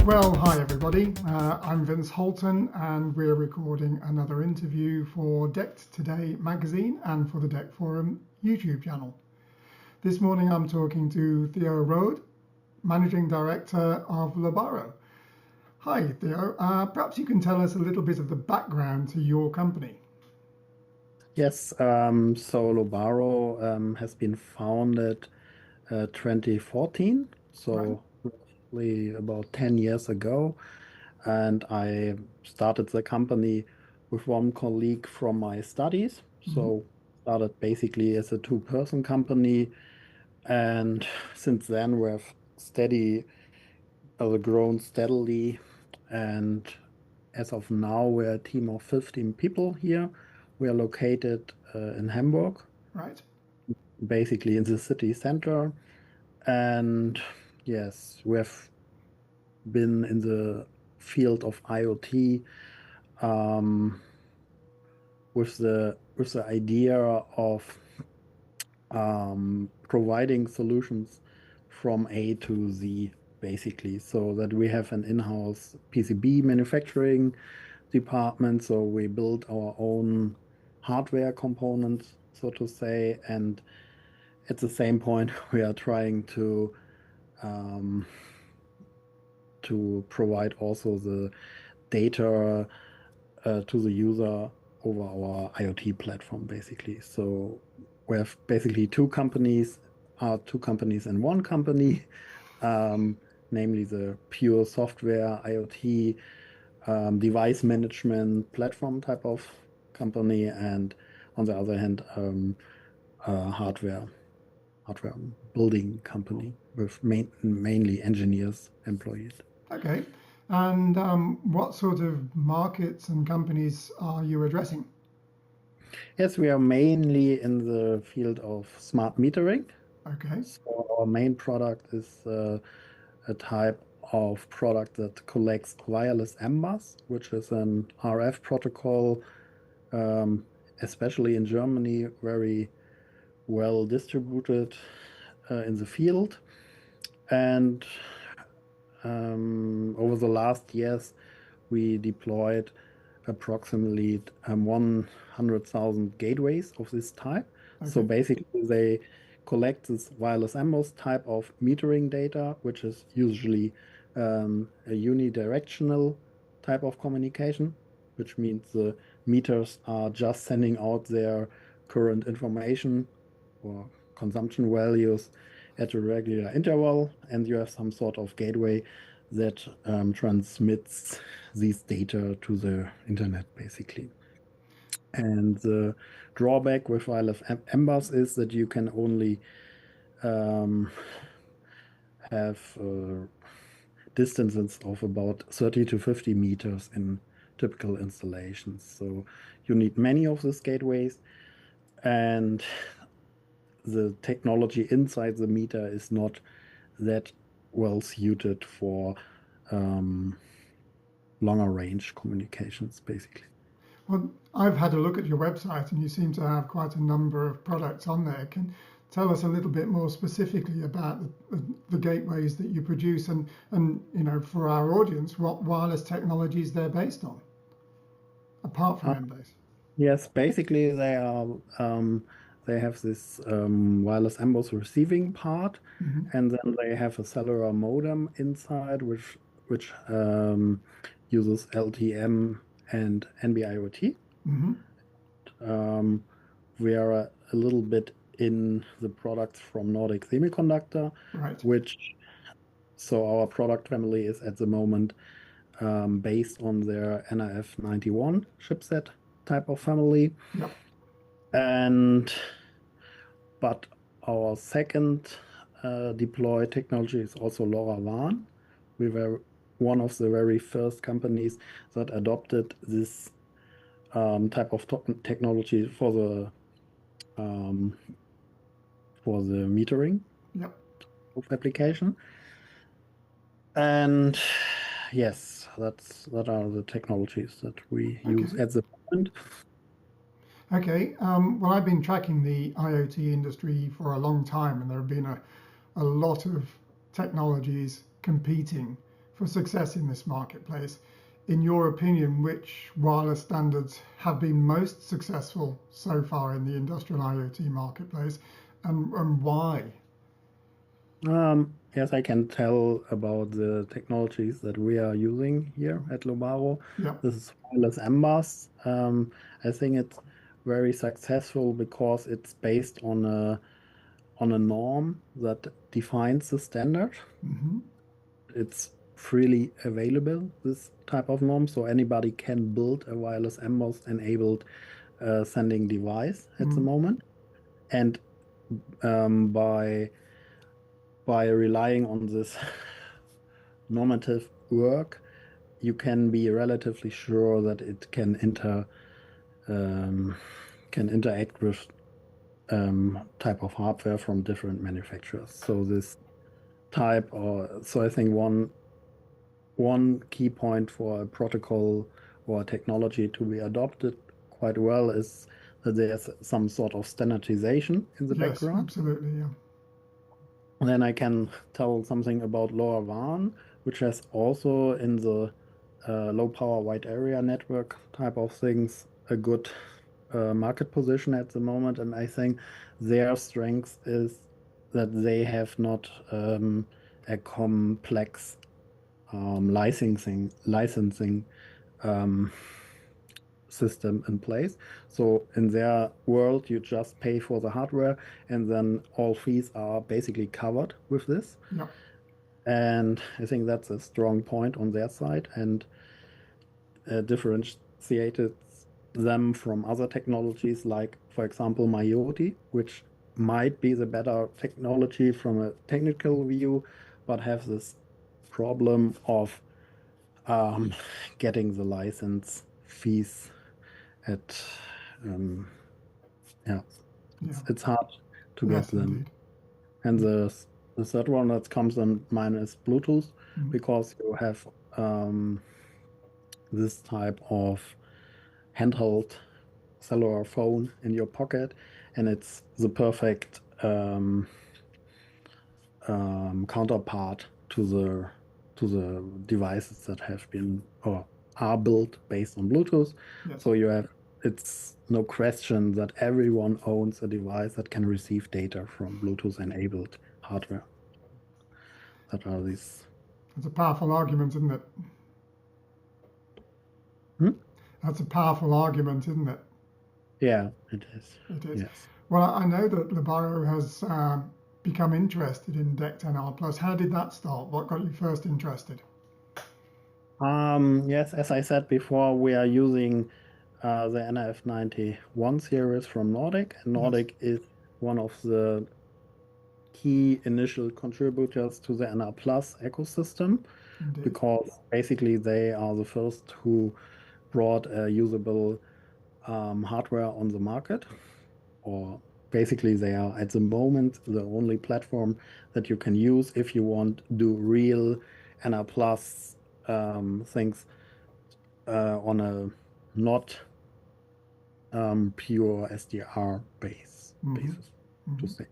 Well, hi everybody. I'm Vince Holton, and we're recording another interview for DECT Today magazine and for the DECT Forum YouTube channel. This morning I'm talking to Theodor Rohde, Managing Director of Lobaro. Hi Theo, perhaps you can tell us a little bit of the background to your company. Yes, so Lobaro has been founded 2014, Right. so roughly about 10 years ago. And I started the company with one colleague from my studies. Mm-hmm. So started basically as a two-person company. And since then we've grown steadily. And as of now, we're a team of 15 people here. We are located in Hamburg, Right. basically in the city center. And yes, we have been in the field of IoT um, with the idea of providing solutions from A to Z, basically, so that we have an in-house PCB manufacturing department. So we build our own hardware components, so to say, and at the same point, we are trying um, to provide also the data to the user over our IoT platform, basically. So we have basically two companies in one company, namely the pure software IoT device management platform type of company, and on the other hand, hardware building company with mainly engineers employees. Okay. And what sort of markets and companies are you addressing? Yes, we are mainly in the field of smart metering. Okay. So our main product is a type of product that collects wireless M-Bus, which is an RF protocol, um, especially in Germany, very well distributed in the field. And over the last years, we deployed approximately 100,000 gateways of this type. So Okay. basically, they collect this wireless MMOS type of metering data, which is usually a unidirectional type of communication, which means the meters are just sending out their current information or consumption values at a regular interval, and you have some sort of gateway that transmits these data to the internet, basically. And the drawback with wireless M-Bus is that you can only um, have distances of about 30 to 50 meters in typical installations. So you need many of these gateways, and the technology inside the meter is not that well suited for um, longer range communications, basically. Well, I've had a look at your website and you seem to have quite a number of products on there. Can tell us a little bit more specifically about the gateways that you produce and for our audience, what wireless technologies they're based on, apart from Uh, M-Base. yes, basically they have this wireless MBOS receiving part, Mm-hmm. and then they have a cellular modem inside, which uses LTM and NB-IoT. Mm-hmm. Um, we are a little bit in the products from Nordic Semiconductor, Right. which so our product family is at the moment based on their NRF 91 chipset type of family. Yep. And but our second deployed technology is also LoRaWAN. We were one of the very first companies that adopted this type of technology um, for the metering Yep. of application. And yes, that are the technologies that we use Okay. at the moment. Okay. Well, I've been tracking the IoT industry for a long time, and there have been a lot of technologies competing for success in this marketplace. In your opinion, which wireless standards have been most successful so far in the industrial IoT marketplace, and why? Yes, I can tell about the technologies that we are using here at Lobaro. Yeah. This is wireless MBUS. I think it's very successful because it's based on a norm that defines the standard. Mm-hmm. It's freely available, this type of norm, so anybody can build a wireless MBUS enabled sending device at the moment. And by relying on this normative work, you can be relatively sure that it can interact with type of hardware from different manufacturers. So this type, so I think one key point for a protocol or a technology to be adopted quite well is that there's some sort of standardization in the Yes, background. absolutely, yeah. Then I can tell something about LoRaWAN, which has also in the low power wide area network type of things a good market position at the moment. And I think their strength is that they have not a complex licensing system in place. So in their world, you just pay for the hardware, and then all fees are basically covered with this. Yeah. And I think that's a strong point on their side, and differentiated them from other technologies, like, for example, Mayoti, which might be the better technology from a technical view, but have this problem of getting the license fees at yeah, it's hard to get Yes, them. indeed. And the third one that comes in mind is Bluetooth, because you have this type of handheld cellular phone in your pocket, and it's the perfect counterpart to the devices that have been or are built based on Bluetooth. Yes. So it's no question that everyone owns a device that can receive data from Bluetooth enabled hardware. That are these. It's a powerful argument, isn't it? That's a powerful argument, isn't it? Yeah, it is. It is. Yes. Well, I know that Lobaro has become interested in DECT NR+. How did that start? What got you first interested? Yes, as I said before, we are using the NRF91 series from Nordic, and Nordic is one of the key initial contributors to the NR Plus ecosystem. Indeed. Because basically they are the first who brought a usable hardware on the market, or basically they are at the moment the only platform that you can use if you want to do real NR Plus things on a not pure SDR basis, to say.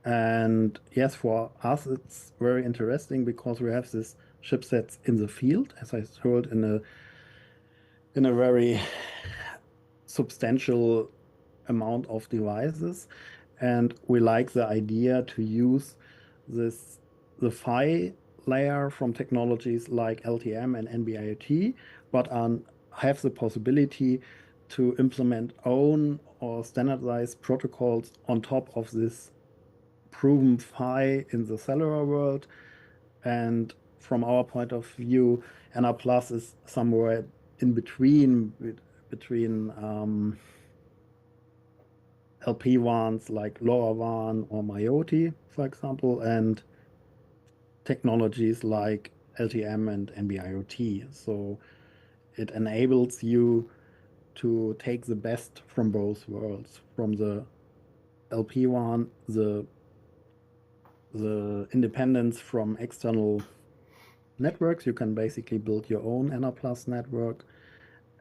And yes, for us, it's very interesting because we have this chipsets in the field, as I told, in a very substantial amount of devices. And we like the idea to use the PHY layer from technologies like LTM and NB-IoT, but have the possibility to implement own or standardized protocols on top of this proven PHY in the cellular world. And from our point of view, NR Plus is somewhere in between LP1s like LoRaWAN or Mayoti, for example, and technologies like LTM and NB-IoT. So it enables you to take the best from both worlds, from the LP1, the independence from external networks. You can basically build your own NR Plus network,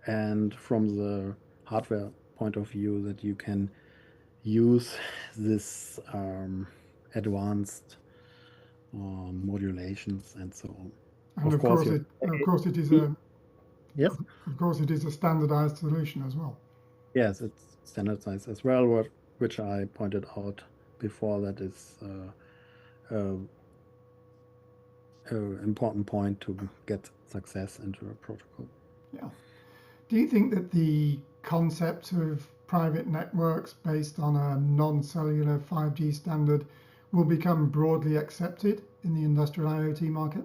and from the hardware point of view, that you can use this advanced modulations and so on. And Of course, yes, of course it is a standardized solution as well. yes, it's standardized as well, which I pointed out before. That is an important point to get success into a protocol. Yeah. Do you think that the concept of private networks based on a non-cellular 5G standard will become broadly accepted in the industrial IoT market?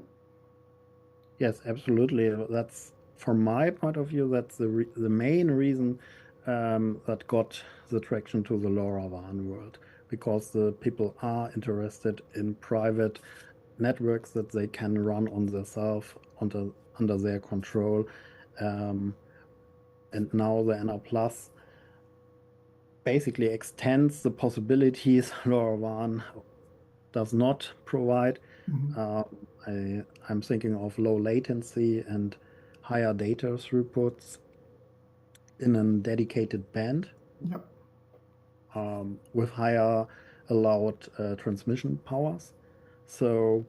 Yes, absolutely. That's, from my point of view, that's the main reason that got the traction to the LoRaWAN world, because the people are interested in private networks that they can run on themselves under their control. And now the NR Plus basically extends the possibilities LoRaWAN does not provide. I'm thinking of low latency and higher data throughputs in a dedicated band. Yep. With higher allowed transmission powers. So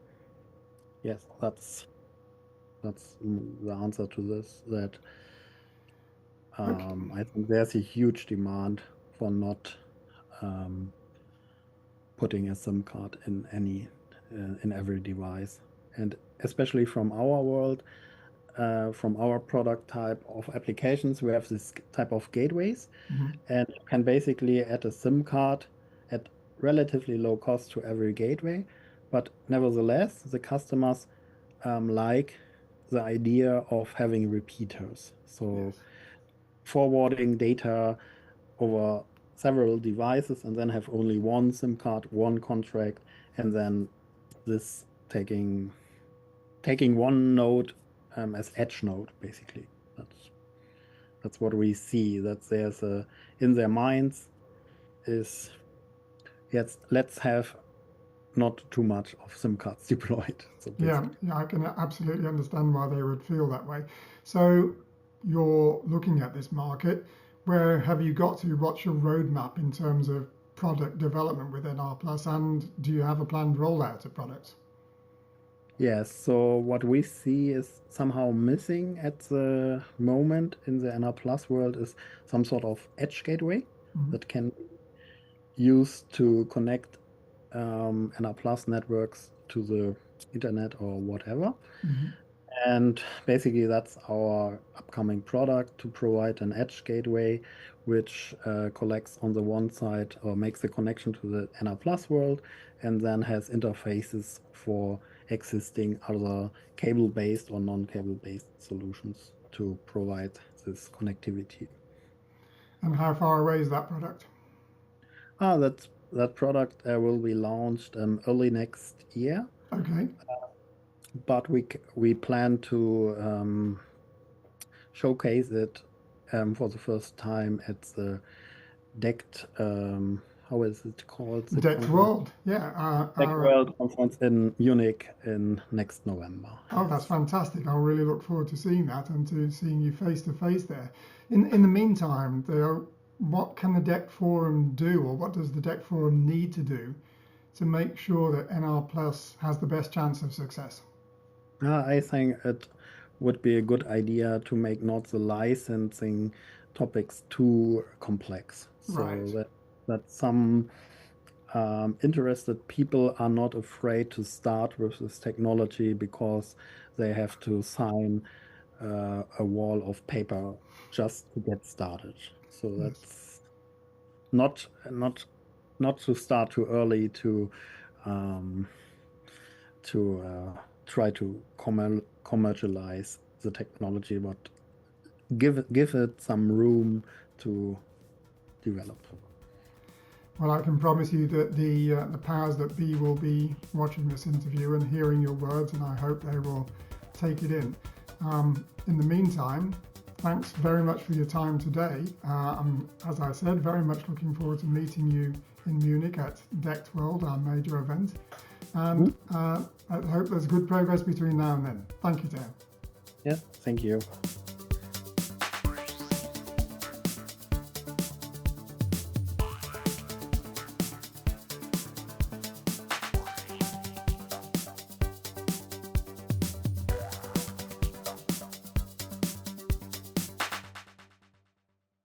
yes, that's the answer to this. That I think there's a huge demand for not putting a SIM card in every device, and especially from our world, from our product type of applications, we have this type of gateways, and you can basically add a SIM card at relatively low cost to every gateway. But nevertheless, the customers like the idea of having repeaters. So forwarding data over several devices and then have only one SIM card, one contract, and then this taking one node as edge node, basically. That's what we see. That there's in their minds is, yes, let's have not too much of SIM cards deployed. So yeah, I can absolutely understand why they would feel that way. So you're looking at this market. Where have you got to? What's your roadmap in terms of product development with NR Plus, and do you have a planned rollout of products? Yes, so what we see is somehow missing at the moment in the NR Plus world is some sort of edge gateway that can be used to connect NR Plus networks to the internet or whatever. And basically that's our upcoming product, to provide an edge gateway which collects on the one side or makes the connection to the NR Plus world, and then has interfaces for existing other cable-based or non-cable-based solutions to provide this connectivity. And how far away is that product? That product will be launched early next year. Okay. But we plan to showcase it for the first time at the DECT, how is it called? The DECT World, yeah. DECT World conference in Munich in next November. Oh, that's fantastic. I'll really look forward to seeing that and to seeing you face to face there. In the meantime, Theo, what can the DECT Forum do, or what does the DECT Forum need to do to make sure that NR Plus has the best chance of success? I think it would be a good idea to make not the licensing topics too complex, so that some interested people are not afraid to start with this technology because they have to sign a wall of paper just to get started. So that's not to start too early to try to commercialize the technology, but give it some room to develop. Well, I can promise you that the powers that be will be watching this interview and hearing your words, and I hope they will take it in. In the meantime, thanks very much for your time today. As I said, very much looking forward to meeting you in Munich at DECT World, our major event. And I hope there's good progress between now and then. Thank you, Dan. Yeah, thank you.